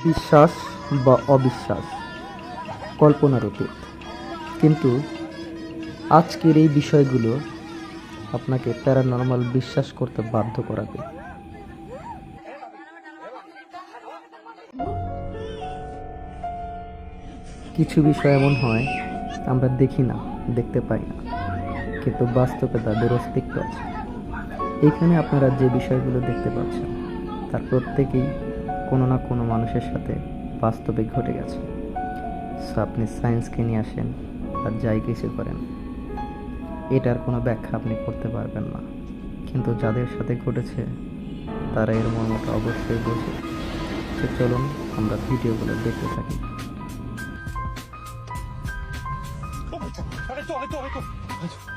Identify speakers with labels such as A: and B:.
A: বিশ্বাস বা অবিশ্বাস, কল্পনার অতীত। কিন্তু আজকের এই বিষয়গুলো আপনাকে প্যারানর্মাল বিশ্বাস করতে বাধ্য করাবে। কিছু বিষয় এমন হয় আমরা দেখি না, দেখতে পাই না, কিন্তু বাস্তবে তাদের অস্তিত্ব আছে। এখানে আপনারা যে বিষয়গুলো দেখতে পাচ্ছেন তার প্রত্যেকেই কোনো না কোনো মানুষের সাথে বাস্তবে ঘটে গেছে। সো আপনি সায়েন্সকে নিয়ে আসেন আর যাই কিছু করেন, এটার কোনো ব্যাখ্যা আপনি করতে পারবেন না। কিন্তু যাদের সাথে ঘটেছে তারা এর মর্মটা অবশ্যই বোঝে। তো চলুন আমরা ভিডিওগুলো দেখতে থাকি।
B: Arrête-toi, arrête-toi, arrête-toi. Arrête-toi.